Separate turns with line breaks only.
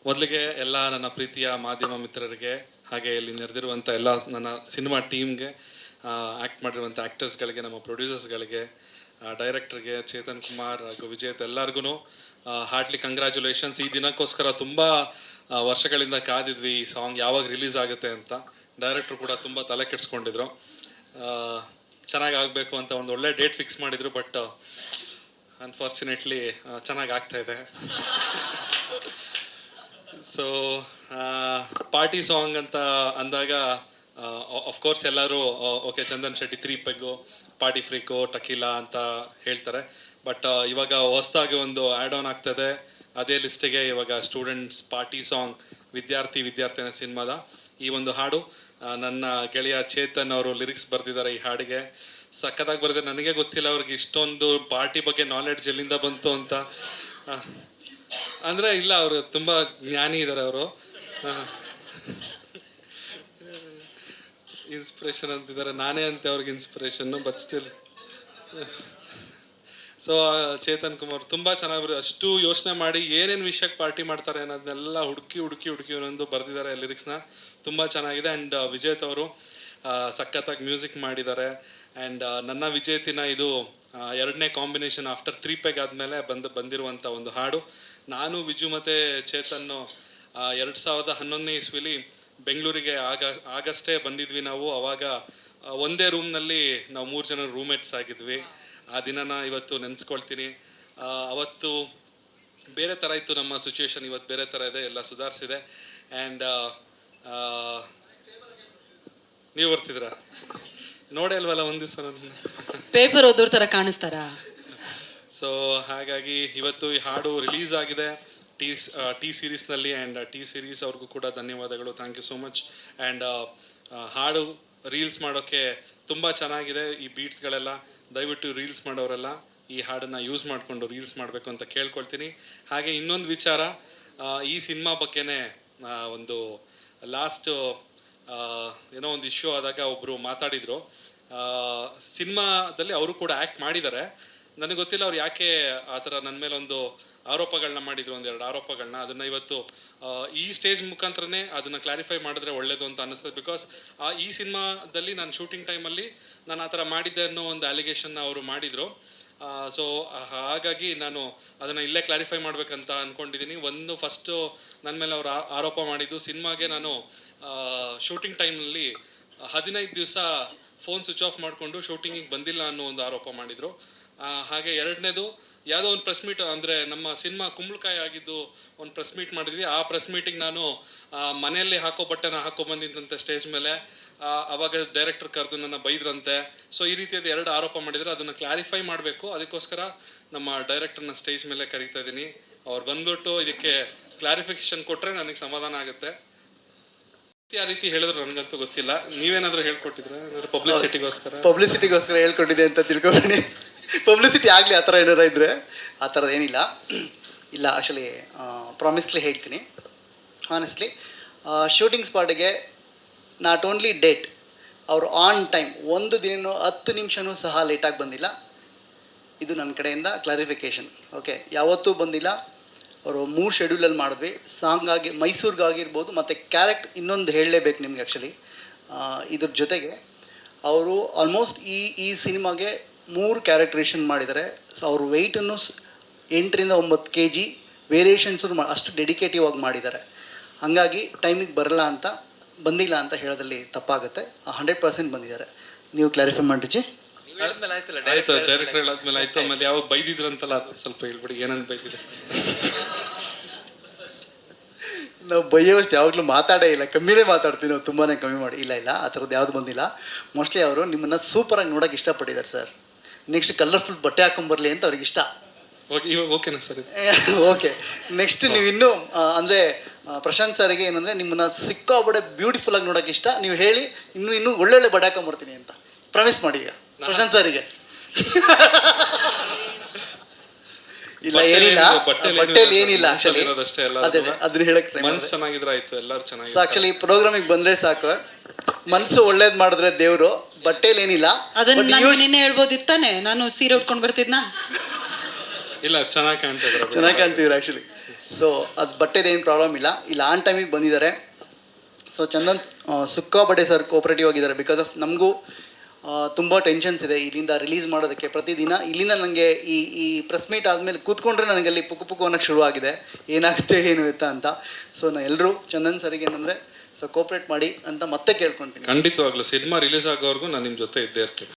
ಮೊದಲಿಗೆ ಎಲ್ಲ ನನ್ನ ಪ್ರೀತಿಯ ಮಾಧ್ಯಮ ಮಿತ್ರರಿಗೆ, ಹಾಗೆ ಇಲ್ಲಿ ನೆರೆದಿರುವಂಥ ಎಲ್ಲ ನನ್ನ ಸಿನಿಮಾ ಟೀಮ್ಗೆ, ಆ್ಯಕ್ಟ್ ಮಾಡಿರುವಂಥ ಆ್ಯಕ್ಟರ್ಸ್ಗಳಿಗೆ, ನಮ್ಮ ಪ್ರೊಡ್ಯೂಸರ್ಸ್ಗಳಿಗೆ, ಡೈರೆಕ್ಟರ್ಗೆ ಚೇತನ್ ಕುಮಾರ್ ಹಾಗೂ ವಿಜೇತ್ ಎಲ್ಲರಿಗೂ ಹಾರ್ಟ್ಲಿ ಕಂಗ್ರ್ಯಾಚುಲೇಷನ್ಸ್. ಈ ದಿನಕ್ಕೋಸ್ಕರ ತುಂಬ ವರ್ಷಗಳಿಂದ ಕಾದಿದ್ವಿ, ಈ ಸಾಂಗ್ ಯಾವಾಗ ರಿಲೀಸ್ ಆಗುತ್ತೆ ಅಂತ. ಡೈರೆಕ್ಟ್ರು ಕೂಡ ತುಂಬ ತಲೆ ಕೆಡಿಸ್ಕೊಂಡಿದ್ರು, ಚೆನ್ನಾಗಿ ಆಗಬೇಕು ಅಂತ ಒಂದು ಒಳ್ಳೆ ಡೇಟ್ ಫಿಕ್ಸ್ ಮಾಡಿದರು. ಬಟ್ ಅನ್ಫಾರ್ಚುನೇಟ್ಲಿ ಚೆನ್ನಾಗಿ ಆಗ್ತಾಯಿದೆ. ಸೊ ಪಾರ್ಟಿ ಸಾಂಗ್ ಅಂತ ಅಂದಾಗ ಅಫ್ಕೋರ್ಸ್ ಎಲ್ಲರೂ ಓಕೆ ಚಂದನ್ ಶೆಟ್ಟಿ 3 ಪೆಗ್ಗು, ಪಾರ್ಟಿ ಫ್ರೀಕು, ಟಕೀಲಾ ಅಂತ ಹೇಳ್ತಾರೆ. ಬಟ್ ಇವಾಗ ಹೊಸದಾಗಿ ಒಂದು ಆ್ಯಡ್ ಆನ್ ಆಗ್ತದೆ ಅದೇ ಲಿಸ್ಟಿಗೆ. ಇವಾಗ ಸ್ಟೂಡೆಂಟ್ಸ್ ಪಾರ್ಟಿ ಸಾಂಗ್ ವಿದ್ಯಾರ್ಥಿನ ಸಿನಿಮಾದ ಈ ಒಂದು ಹಾಡು ನನ್ನ ಗೆಳೆಯ ಚೇತನ್ ಅವರು ಲಿರಿಕ್ಸ್ ಬರೆದಿದ್ದಾರೆ. ಈ ಹಾಡಿಗೆ ಸಖತ್ತಾಗಿ ಬರೆದಿದ್ದಾರೆ. ನನಗೆ ಗೊತ್ತಿಲ್ಲ ಅವ್ರಿಗೆ ಇಷ್ಟೊಂದು ಪಾರ್ಟಿ ಬಗ್ಗೆ ನಾಲೆಡ್ಜ್ ಎಲ್ಲಿಂದ ಬಂತು ಅಂತ. ಅಂದರೆ ಇಲ್ಲ, ಅವರು ತುಂಬ ಜ್ಞಾನಿ ಇದ್ದಾರೆ ಅವರು. ಇನ್ಸ್ಪಿರೇಷನ್ ಅಂತಿದ್ದಾರೆ, ನಾನೇ ಅಂತೆ ಅವ್ರಿಗೆ inspiration. But still so Chetan Kumar ತುಂಬ ಚೆನ್ನಾಗಿ ಅಷ್ಟು ಯೋಚನೆ ಮಾಡಿ ಏನೇನು ವಿಷಯಕ್ಕೆ ಪಾರ್ಟಿ ಮಾಡ್ತಾರೆ ಅನ್ನೋದನ್ನೆಲ್ಲ ಹುಡುಕಿ ಒಂದೊಂದು ಬರೆದಿದ್ದಾರೆ ಲಿರಿಕ್ಸ್ನ. ತುಂಬ ಚೆನ್ನಾಗಿದೆ. ಆ್ಯಂಡ್ ವಿಜೇತ್ ಅವರು ಸಖತ್ತಾಗಿ ಮ್ಯೂಸಿಕ್ ಮಾಡಿದ್ದಾರೆ. ಆ್ಯಂಡ್ ನನ್ನ ವಿಜೇತಿನ ಇದು 2ನೇ ಕಾಂಬಿನೇಷನ್ ಆಫ್ಟರ್ 3 ಪೆಗ್ ಆದಮೇಲೆ ಬಂದಿರುವಂಥ ಒಂದು ಹಾಡು. ನಾನು ವಿಜು ಮತ್ತು ಚೇತನ್ನು 2011ನೇ ಇಸ್ವಿಲಿ ಬೆಂಗಳೂರಿಗೆ ಆಗಷ್ಟೇ ಬಂದಿದ್ವಿ ನಾವು. ಆವಾಗ ಒಂದೇ ರೂಮ್ನಲ್ಲಿ ನಾವು 3 ಜನ ರೂಮ್ಮೇಟ್ಸ್ ಆಗಿದ್ವಿ. ಆ ದಿನನ ಇವತ್ತು ನೆನೆಸ್ಕೊಳ್ತೀನಿ. ಅವತ್ತು ಬೇರೆ ಥರ ಇತ್ತು ನಮ್ಮ ಸಿಚುವೇಶನ್, ಇವತ್ತು ಬೇರೆ ಥರ ಇದೆ, ಎಲ್ಲ ಸುಧಾರಿಸಿದೆ. ಆ್ಯಂಡ್ ನೀವು ಬರ್ತಿದ್ದೀರಾ? ನೋಡೇ ಅಲ್ವಲ್ಲ ಒಂದು ದಿವಸ ನನ್ನ
ಪೇಪರ್ ಓದೋರ್ ಥರ ಕಾಣಿಸ್ತಾರಾ?
ಸೊ ಹಾಗಾಗಿ ಇವತ್ತು ಈ ಹಾಡು ರಿಲೀಸ್ ಆಗಿದೆ ಟಿ ಸೀರೀಸ್ನಲ್ಲಿ. ಆ್ಯಂಡ್ ಟಿ ಸೀರೀಸ್ ಅವ್ರಿಗೂ ಕೂಡ ಧನ್ಯವಾದಗಳು, thank you so much. And ಹಾಡು ರೀಲ್ಸ್ ಮಾಡೋಕ್ಕೆ ತುಂಬ ಚೆನ್ನಾಗಿದೆ. ಈ ಬೀಟ್ಸ್ಗಳೆಲ್ಲ ದಯವಿಟ್ಟು ರೀಲ್ಸ್ ಮಾಡೋರೆಲ್ಲ ಈ ಹಾಡನ್ನು ಯೂಸ್ ಮಾಡಿಕೊಂಡು ರೀಲ್ಸ್ ಮಾಡಬೇಕು ಅಂತ ಕೇಳ್ಕೊಳ್ತೀನಿ. ಹಾಗೆ ಇನ್ನೊಂದು ವಿಚಾರ, ಈ ಸಿನಿಮಾ ಬಗ್ಗೆನೇ ಒಂದು ಲಾಸ್ಟ್ ಏನೋ ಒಂದು ಇಶ್ಯೂ ಆದಾಗ ಒಬ್ಬರು ಮಾತಾಡಿದರು. ಸಿನಿಮಾದಲ್ಲಿ ಅವರು ಕೂಡ ಆ್ಯಕ್ಟ್ ಮಾಡಿದ್ದಾರೆ. ನನಗೆ ಗೊತ್ತಿಲ್ಲ ಅವ್ರು ಯಾಕೆ ಆ ಥರ ನನ್ನ ಮೇಲೆ ಒಂದು ಆರೋಪಗಳನ್ನ ಮಾಡಿದರು, 1-2 ಆರೋಪಗಳನ್ನ. ಅದನ್ನು ಇವತ್ತು ಈ ಸ್ಟೇಜ್ ಮುಖಾಂತರನೇ ಅದನ್ನು ಕ್ಲಾರಿಫೈ ಮಾಡಿದ್ರೆ ಒಳ್ಳೆಯದು ಅಂತ ಅನ್ನಿಸ್ತದೆ. ಬಿಕಾಸ್ ಈ ಸಿನಿಮಾದಲ್ಲಿ ನಾನು ಶೂಟಿಂಗ್ ಟೈಮಲ್ಲಿ ನಾನು ಆ ಥರ ಮಾಡಿದ್ದೆ ಅನ್ನೋ ಒಂದು ಅಲಿಗೇಷನ್ನ ಅವರು ಮಾಡಿದರು. ಸೊ ಹಾಗಾಗಿ ನಾನು ಅದನ್ನು ಇಲ್ಲೇ ಕ್ಲಾರಿಫೈ ಮಾಡಬೇಕಂತ ಅಂದ್ಕೊಂಡಿದ್ದೀನಿ. ಒಂದು ಫಸ್ಟು ನನ್ನ ಮೇಲೆ ಅವರು ಆರೋಪ ಮಾಡಿದ್ದು, ಸಿನಿಮಾಗೆ ನಾನು ಶೂಟಿಂಗ್ ಟೈಮ್ನಲ್ಲಿ 15 ದಿವಸ ಫೋನ್ ಸ್ವಿಚ್ ಆಫ್ ಮಾಡಿಕೊಂಡು ಶೂಟಿಂಗಿಗೆ ಬಂದಿಲ್ಲ ಅನ್ನೋ ಒಂದು ಆರೋಪ ಮಾಡಿದರು. ಹಾಗೆ ಎರಡನೇದು, ಯಾವುದೋ ಒಂದು ಪ್ರೆಸ್ ಮೀಟ್, ಅಂದರೆ ನಮ್ಮ ಸಿನಿಮಾ ಕುಂಬಳಕಾಯಿ ಆಗಿದ್ದು ಒಂದು ಪ್ರೆಸ್ ಮೀಟ್ ಮಾಡಿದ್ವಿ. ಆ ಪ್ರೆಸ್ ಮೀಟಿಗೆ ನಾನು ಮನೆಯಲ್ಲಿ ಹಾಕೋ ಬಟ್ಟೆನ ಹಾಕೊಬಂದಿದ್ದಂತೆ ಸ್ಟೇಜ್ ಮೇಲೆ. ಆವಾಗ ಡೈರೆಕ್ಟರ್ ಕರೆದು ನನ್ನ ಬೈದ್ರಂತೆ. ಸೊ ಈ ರೀತಿಯಾದ 2 ಆರೋಪ ಮಾಡಿದರೆ ಅದನ್ನು ಕ್ಲಾರಿಫೈ ಮಾಡಬೇಕು. ಅದಕ್ಕೋಸ್ಕರ ನಮ್ಮ ಡೈರೆಕ್ಟರ್ನ ಸ್ಟೇಜ್ ಮೇಲೆ ಕರೀತಾ ಇದ್ದೀನಿ. ಅವ್ರು ಬಂದ್ಬಿಟ್ಟು ಇದಕ್ಕೆ ಕ್ಲಾರಿಫಿಕೇಶನ್ ಕೊಟ್ಟರೆ ನನಗೆ ಸಮಾಧಾನ ಆಗುತ್ತೆ. ಆ ರೀತಿ ಹೇಳಿದ್ರು ನನಗಂತೂ ಗೊತ್ತಿಲ್ಲ. ನೀವೇನಾದರೂ ಹೇಳ್ಕೊಟ್ಟಿದ್ರೆ
ಪಬ್ಲಿಸಿಟಿಗೋಸ್ಕರ ಹೇಳ್ಕೊಟ್ಟಿದೆ ಅಂತ ತಿಳ್ಕೊಬೇಡಿ. ಪಬ್ಲಿಸಿಟಿ ಆಗಲಿ ಆ ಥರ ಏನಾರ ಇದ್ದರೆ. ಆ ಥರದ್ದು ಏನಿಲ್ಲ. ಇಲ್ಲ, ಆ್ಯಕ್ಚುಲಿ ಪ್ರಾಮಿಸ್ಲಿ ಹೇಳ್ತೀನಿ, ಹಾನೆಸ್ಟ್ಲಿ ಶೂಟಿಂಗ್ ಸ್ಪಾಟಿಗೆ ನಾಟ್ ಓನ್ಲಿ ಡೇಟ್, ಅವರು ಆನ್ ಟೈಮ್ 1 ದಿನವೂ 10 ನಿಮಿಷವೂ ಸಹ ಲೇಟಾಗಿ ಬಂದಿಲ್ಲ. ಇದು ನನ್ನ ಕಡೆಯಿಂದ ಕ್ಲಾರಿಫಿಕೇಷನ್. ಓಕೆ, ಯಾವತ್ತೂ ಬಂದಿಲ್ಲ. ಅವರು 3 ಶೆಡ್ಯೂಲಲ್ಲಿ ಮಾಡಿದ್ವಿ. ಸಾಂಗಾಗಿ ಮೈಸೂರಿಗಾಗಿರ್ಬೋದು, ಮತ್ತು ಇನ್ನೊಂದು ಹೇಳಲೇಬೇಕು ನಿಮ್ಗೆ. ಆ್ಯಕ್ಚುಲಿ ಇದ್ರ ಜೊತೆಗೆ ಅವರು ಆಲ್ಮೋಸ್ಟ್ ಈ ಸಿನಿಮಾಗೆ 3 ಕ್ಯಾರೆಕ್ಟ್ರೇಷನ್ ಮಾಡಿದ್ದಾರೆ. ಸೊ ಅವರು ವೆಯ್ಟನ್ನು 8ರಿಂದ 9 kg ವೇರಿಯೇಷನ್ಸು ಅಷ್ಟು ಡೆಡಿಕೇಟಿವ್ ಆಗಿ ಮಾಡಿದ್ದಾರೆ. ಹಾಗಾಗಿ ಟೈಮಿಗೆ ಬಂದಿಲ್ಲ ಅಂತ ಹೇಳೋದ್ರಲ್ಲಿ ತಪ್ಪಾಗುತ್ತೆ. 100% ಬಂದಿದ್ದಾರೆ. ನೀವು ಕ್ಲಾರಿಫೈ ಮಾಡಿರಿ.
ಆಯ್ತು, ಡೈರೆಕ್ಟರ್ ಹೇಳಾದ್ಮೇಲೆ ಆಯ್ತು. ಆಮೇಲೆ ಯಾವ ಬೈದಿದ್ರಂತಲ್ಲ, ಸ್ವಲ್ಪ ಹೇಳ್ಬಿಡಿ ಏನಂತ ಬೈದಿದ್ರು.
ನಾವು ಬೈಯೋಷ್ಟು ಯಾವಾಗಲೂ ಮಾತಾಡೇ ಇಲ್ಲ, ಕಮ್ಮಿನೇ ಮಾತಾಡ್ತೀವಿ ನಾವು, ತುಂಬಾ ಕಮ್ಮಿ ಮಾಡಿ. ಇಲ್ಲ ಆ ಥರದ್ದು ಯಾವುದು ಬಂದಿಲ್ಲ. ಮೋಸ್ಟ್ಲಿ ಅವರು ನಿಮ್ಮನ್ನು ಸೂಪರಾಗಿ ನೋಡೋಕೆ ಇಷ್ಟಪಟ್ಟಿದ್ದಾರೆ ಸರ್. ನೆಕ್ಸ್ಟ್ ಕಲರ್ಫುಲ್ ಬಟ್ಟೆ ಹಾಕೊಂಬರ್ಲಿ ಅಂತ ಅವ್ರಿಗೆ ಇಷ್ಟ.
ಓಕೆನಾ ಸರ್?
ಓಕೆ. ನೆಕ್ಸ್ಟ್ ನೀವು ಇನ್ನೂ ಅಂದರೆ ಪ್ರಶಾಂತ್ ಸರ್ಗೆ ಏನಂದರೆ ನಿಮ್ಮನ್ನು ಸಿಕ್ಕಾಬಡೆ ಬ್ಯೂಟಿಫುಲ್ಲಾಗಿ ನೋಡೋಕೆ ಇಷ್ಟ. ನೀವು ಹೇಳಿ ಇನ್ನೂ ಒಳ್ಳೊಳ್ಳೆ ಬಟ್ಟೆ ಹಾಕೊಂಬರ್ತೀನಿ ಅಂತ ಪ್ರಾಮಿಸ್ ಮಾಡಿ ಈಗ ಪ್ರಶಾಂತ್ ಸರಿಗೆ. ಇಲ್ಲ, ಏನಿಲ್ಲ, ಬಟ್ಟೆಯಲ್ಲಿ ಏನಿಲ್ಲ. ಆ್ಯಕ್ಚುಲಿ ಅದನ್ನ ಹೇಳಕ್ಕೆ
ಮನಸ್ಸು ಚೆನ್ನಾಗಿದ್ರೆ ಆಯ್ತು, ಎಲ್ಲರೂ ಚೆನ್ನಾಗಿ.
ಆ್ಯಕ್ಚುಲಿ ಪ್ರೋಗ್ರಾಮಿಗೆ ಬಂದರೆ ಸಾಕು, ಮನಸ್ಸು ಒಳ್ಳೇದು ಮಾಡಿದ್ರೆ ದೇವರು. ಬಟ್ಟೆಯಲ್ಲಿ ಏನಿಲ್ಲ.
ಅದನ್ನ ನಿನ್ನೆ ಹೇಳ್ಬೋದಿತ್ತಾನೆ, ನಾನು ಸೀರೆ ಉಟ್ಕೊಂಡು ಬರ್ತಿದ್ನಾ?
ಇಲ್ಲ, ಚೆನ್ನಾಗಿ ಕಾಣ್ತಿದ್ರು
ಆ್ಯಕ್ಚುಲಿ. ಸೊ ಅದು ಬಟ್ಟೆದೇನು ಪ್ರಾಬ್ಲಮ್ ಇಲ್ಲ. ಇಲ್ಲಿ ಆನ್ ಟೈಮಿಗೆ ಬಂದಿದ್ದಾರೆ. ಸೊ ಚಂದನ್ ಸಿಕ್ಕಾಪಟ್ಟೆ ಸರ್ ಕೋಆಪ್ರೇಟಿವ್ ಆಗಿದ್ದಾರೆ. ಬಿಕಾಸ್ ಆಫ್ ನಮಗೂ ತುಂಬ ಟೆನ್ಷನ್ಸ್ ಇದೆ ಇಲ್ಲಿಂದ ರಿಲೀಸ್ ಮಾಡೋದಕ್ಕೆ. ಪ್ರತಿದಿನ ಇಲ್ಲಿಂದ ನನಗೆ ಈ ಪ್ರೆಸ್ ಮೀಟ್ ಆದಮೇಲೆ ಕೂತ್ಕೊಂಡ್ರೆ ನನಗೆ ಅಲ್ಲಿ ಪುಕ್ಕು ಅನ್ನೋಕ್ಕೆ ಶುರುವಾಗಿದೆ, ಏನಾಗುತ್ತೆ ಏನು ಎತ್ತ ಅಂತ. ಸೊ ನಾನು ಎಲ್ಲರೂ ಚಂದನ್ ಸರಿಗೆ ಏನಂದರೆ ಸೊ ಕೋಆಪ್ರೇಟ್ ಮಾಡಿ ಅಂತ ಮತ್ತೆ ಕೇಳ್ಕೊತೀನಿ.
ಖಂಡಿತವಾಗ್ಲೂ ಸಿನಿಮಾ ರಿಲೀಸ್ ಆಗೋವರೆಗೂ ನಾನು ನಿಮ್ಮ ಜೊತೆ ಇದ್ದೇ ಇರ್ತೀನಿ.